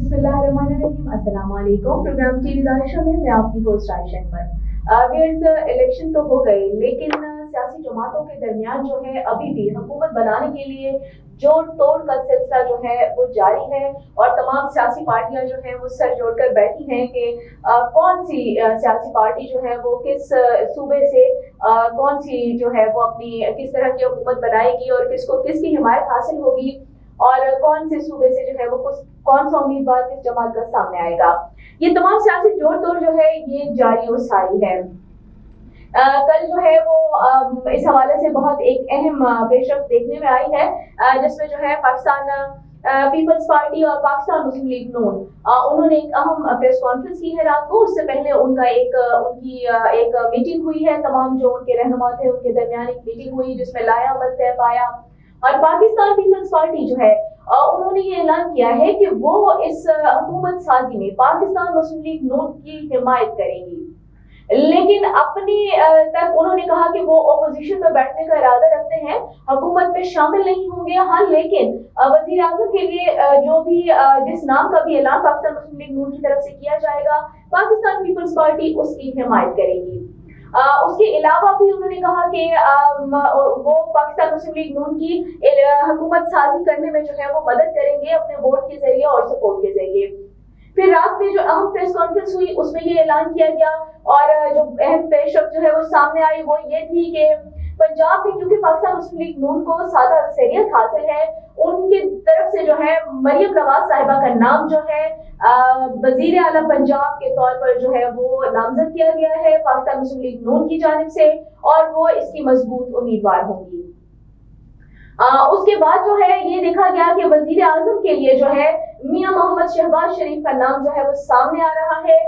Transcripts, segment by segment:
बिस्मिल्लाहिर्रहमानिर्रहीम, अस्सलाम वालेकुम। प्रोग्राम टीवी दानिशा में मैं आपकी होस्ट आयशा अकबर। इलेक्शन तो हो गए, लेकिन सियासी जमातों के दरमियान जो है अभी भी हुकूमत बनाने के लिए जोड़ तोड़ का सिलसिला जो है वो जारी है और तमाम सियासी पार्टियां जो है वो सर जोड़कर बैठी हैं कि कौन सी सियासी पार्टी जो है वो किस सूबे से कौन सी जो है वो अपनी किस तरह की हुकूमत बनाएगी और किसको किसकी हिमायत हासिल होगी और कौन से सूबे से जो है वो कौन सा उम्मीदवार किस जमात का सामने आएगा। ये तमाम सियासी जोड़ तोड़ जो है ये जारी और सारी है। कल जो है वो इस हवाले से बहुत एक अहम पेशरफ्त देखने में आई है, जिसमें जो है पाकिस्तान पीपल्स पार्टी और पाकिस्तान मुस्लिम लीग नून उन्होंने एक अहम प्रेस कॉन्फ्रेंस की है रात को। उससे पहले उनकी एक मीटिंग हुई है, तमाम जो उनके रहनुमा थे उनके दरमियान एक मीटिंग हुई जिसमें लाया अमल तय पाया। और पाकिस्तान पीपल्स पार्टी जो है उन्होंने ये ऐलान किया है कि वो इस हुकूमत साजी में पाकिस्तान मुस्लिम लीग नून की हिमायत करेंगी, लेकिन अपनी तक उन्होंने कहा कि वो ओपोजिशन में बैठने का इरादा रखते हैं, हुकूमत में शामिल नहीं होंगे। हाँ, लेकिन वजीर आजम के लिए जो भी जिस नाम का भी ऐलान पाकिस्तान मुस्लिम लीग नून की तरफ से किया जाएगा, पाकिस्तान पीपल्स पार्टी उसकी हिमायत करेगी। उसके अलावा भी उन्होंने कहा कि वो पाकिस्तान मुस्लिम लीग नून की हुकूमत साजी करने में जो है वो मदद करेंगे अपने वोट के जरिए और सपोर्ट के जरिए। फिर रात में जो अहम प्रेस कॉन्फ्रेंस हुई उसमें ये ऐलान किया गया और जो अहम पेशरफ्त जो है वो सामने आई वो ये थी कि पंजाब में क्योंकि पाकिस्तान मुस्लिम लीग नून को सादा अक्सरियत हासिल है, उनकी तरफ से जो है मरियम नवाज साहिबा का नाम जो है वजीर आला पंजाब के तौर पर जो है वो नामजद किया गया है पाकिस्तान मुस्लिम लीग नून की जानिब से और वो इसकी मजबूत उम्मीदवार होंगी। उसके बाद जो है ये देखा गया कि वजीर आजम के लिए जो है मियां मोहम्मद शहबाज शरीफ का नाम जो है वो सामने आ रहा है,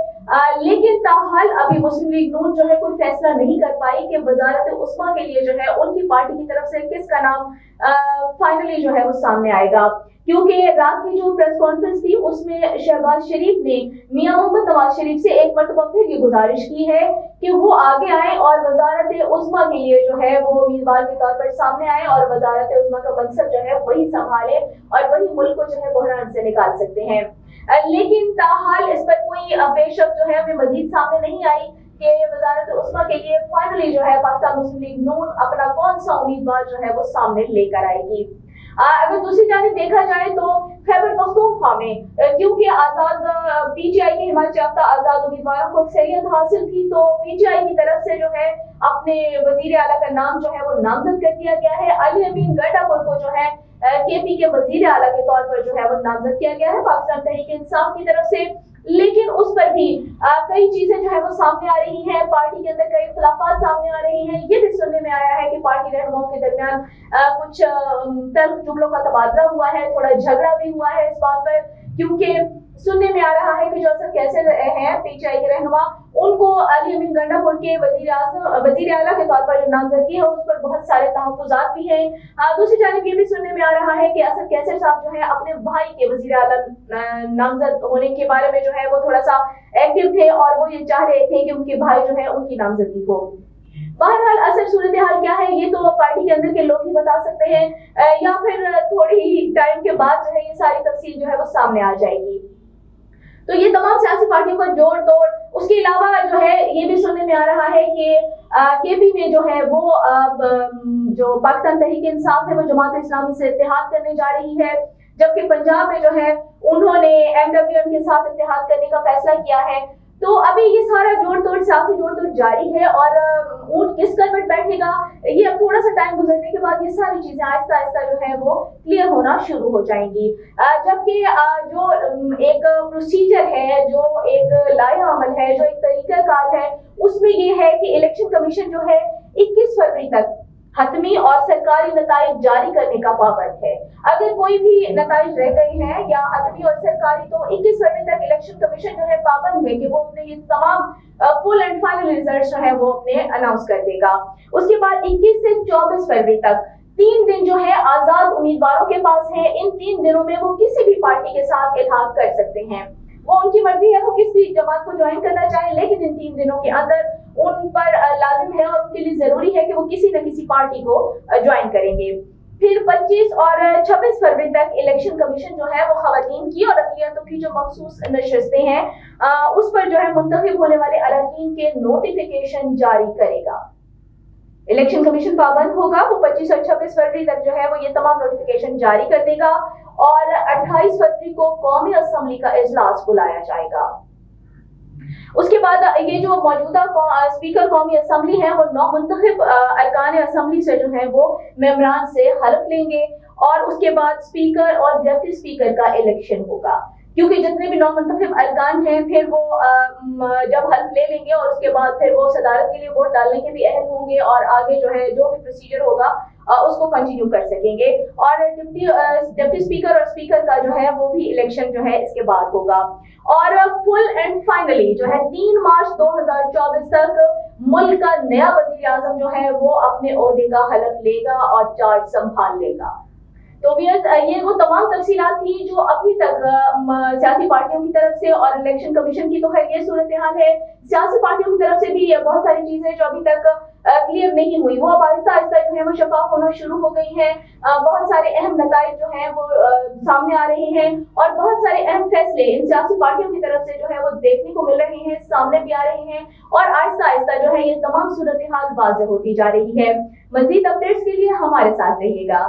लेकिन ताहाल अभी मुस्लिम लीग नून जो है कोई फैसला नहीं कर पाई कि वजारत उस्मा के लिए जो है उनकी पार्टी की तरफ से किसका नाम फाइनली जो है वो सामने आएगा। क्योंकि रात की जो प्रेस कॉन्फ्रेंस थी उसमें शहबाज शरीफ ने मियां मोहम्मद नवाज शरीफ से एक मरतबा फिर ये गुजारिश की है कि वो आगे आए और वजारत उस्मा के लिए जो है वो उम्मीदवार के तौर पर सामने आए और वजारत उस्मा का मनसब जो है वही संभाले और वही मुल्क को जो है बहरान से निकाल सकते हैं। लेकिन ताहाल इस पर कोई पेशरफ्त जो है हमें मजीद सामने नहीं आई कि वजारत उस्मा के लिए फाइनली जो है पाकिस्तान मुस्लिम लीग नून अपना कौन सा उम्मीदवार जो है वो सामने लेकर आएगी। अगर दूसरी जानिब देखा जाए तो खैबर पख्तूनख्वा में क्योंकि आजाद पीटीआई के हिमायत याफ्ता आजाद उम्मीदवारों को अक्सरियत हासिल थी, तो पीटीआई की तरफ से जो है अपने वजीर आला का नाम जो है वो नामजद कर दिया गया है। अली अमीन गंडापुर को जो है केपी के वजीर आला के तौर पर जो है वो नामजद किया गया है पाकिस्तान तहरीक इंसाफ की तरफ से। लेकिन उस पर भी कई चीजें जो है वो सामने आ रही हैं, पार्टी के अंदर कई इख्तिलाफात सामने आ रही हैं। ये भी सुनने में आया है कि पार्टी रहनुमाओं के दरमियान कुछ तल्ख जुमलों का तबादला हुआ है, थोड़ा झगड़ा भी हुआ है इस बात पर, क्योंकि सुनने में आ रहा है कि जो असद कैसर हैं पीटीआई के रहनुमा, उनको अली अमीन गंडापुर के वजीर आला के तौर पर जो नामजदगी है उस पर बहुत सारे तहफ्फुज़ात भी हैं। दूसरी जानिब ये भी सुनने में आ रहा है कि असद कैसर साहब जो है अपने भाई के वजीर आला नामजद होने के बारे में जो है वो थोड़ा सा एक्टिव थे और वो ये चाह रहे थे कि उनके भाई जो है उनकी नामजदगी हो। बहरहाल असल सूरत हाल क्या है ये तो पार्टी के अंदर के लोग ही बता सकते हैं, या फिर थोड़ी ही टाइम के बाद जो है ये सारी तफसील जो है वो सामने आ जाएगी। तो ये तमाम सियासी पार्टियों का जोड़ तोड़। उसके अलावा जो है ये भी सुनने में आ रहा है कि केपी में जो है वो जो पाकिस्तान तहरीक इंसाफ है वो जमात इस्लामी से इत्तेहाद करने जा रही है, जबकि पंजाब में जो है उन्होंने एमडब्ल्यूएम के साथ इत्तेहाद करने का फैसला किया है। तो अभी ये सारा जोड़ तोड़ सियासी जोड़ तोड़ जारी है और ऊंट किस करवट बैठेगा ये अब थोड़ा सा टाइम गुजरने के बाद ये सारी चीजें आहिस्ता आहिस्ता जो है वो क्लियर होना शुरू हो जाएंगी। जबकि जो एक प्रोसीजर है, जो एक लाया अमल है, जो एक तरीकाकार है, उसमें ये है कि इलेक्शन कमीशन जो है 21 फरवरी तक हतमी और सरकारी नताइज जारी करने का पाबंद है। अगर कोई भी नताइज रह गए हैं या हतमी और सरकारी, तो 21 फरवरी तक इलेक्शन कमीशन जो है पाबंद है कि वो अपने ये तमाम फुल एंड फाइनल रिजल्ट जो है वो अपने अनाउंस कर देगा। उसके बाद 21 से 24 फरवरी तक 3 दिन जो है आजाद उम्मीदवारों के पास है। इन 3 दिनों में वो किसी भी पार्टी के साथ इल्हाक कर सकते हैं, वो उनकी मर्जी है, वो किस भी जमात को ज्वाइन करना चाहे, लेकिन इन 3 दिनों के अंदर उन पर लाजिम है और उनके लिए जरूरी है कि वो किसी न किसी पार्टी को ज्वाइन करेंगे। फिर 25 और 26 फरवरी तक इलेक्शन कमीशन जो है वो खवातीन की और अक़लियतों की जो मखसूस नशस्तें हैं उस पर जो है मुंतखब होने वाले अरकान के नोटिफिकेशन जारी करेगा। इलेक्शन कमीशन पाबंद होगा, वो 25 और 26 फरवरी तक जो है वो ये तमाम नोटिफिकेशन जारी कर देगा और 28 फरवरी को कौमी असम्बली का इजलास बुलाया जाएगा। उसके बाद ये जो मौजूदा स्पीकर कौमी असम्बली है वो 9 मुंतखब अरकान असम्बली से जो है वो मेंबरान से हल्फ लेंगे और उसके बाद स्पीकर और डिप्टी स्पीकर का इलेक्शन होगा, क्योंकि जितने भी 9 मुंतखब अरकान हैं फिर वो जब हल्फ ले लेंगे और उसके बाद फिर वो सदारत के लिए वोट डालने के भी अहल होंगे और आगे जो है जो भी प्रोसीजर होगा उसको कंटिन्यू कर सकेंगे और डिप्टी स्पीकर और स्पीकर का जो है वो भी इलेक्शन जो है इसके बाद होगा। और फुल एंड फाइनली जो है 3 मार्च 2024 तक मुल्क का नया वजीर आजम जो है वो अपने ओहदे का हलफ लेगा और चार्ज संभाल लेगा। तो ये वो तमाम तफसीलात थी जो अभी तक सियासी पार्टियों की तरफ से और इलेक्शन कमीशन की तो खैर ये सूरत हाल है, सियासी पार्टियों की तरफ से भी बहुत सारी चीजें जो अभी तक क्लियर नहीं हुई वो अब आहिस्ता आहिस्ता जो है वो शफाफ होना शुरू हो गई हैं। बहुत सारे अहम नताइज जो हैं वो सामने आ रहे हैं और बहुत सारे अहम फैसले इन सियासी पार्टियों की तरफ से जो है वो देखने को मिल रहे हैं, सामने भी आ रहे हैं और आहिस्ता आहिस्ता जो है ये तमाम सूरत हाल वाज़ेह होती जा रही है। मजीद अपडेट्स के लिए हमारे साथ रहिएगा।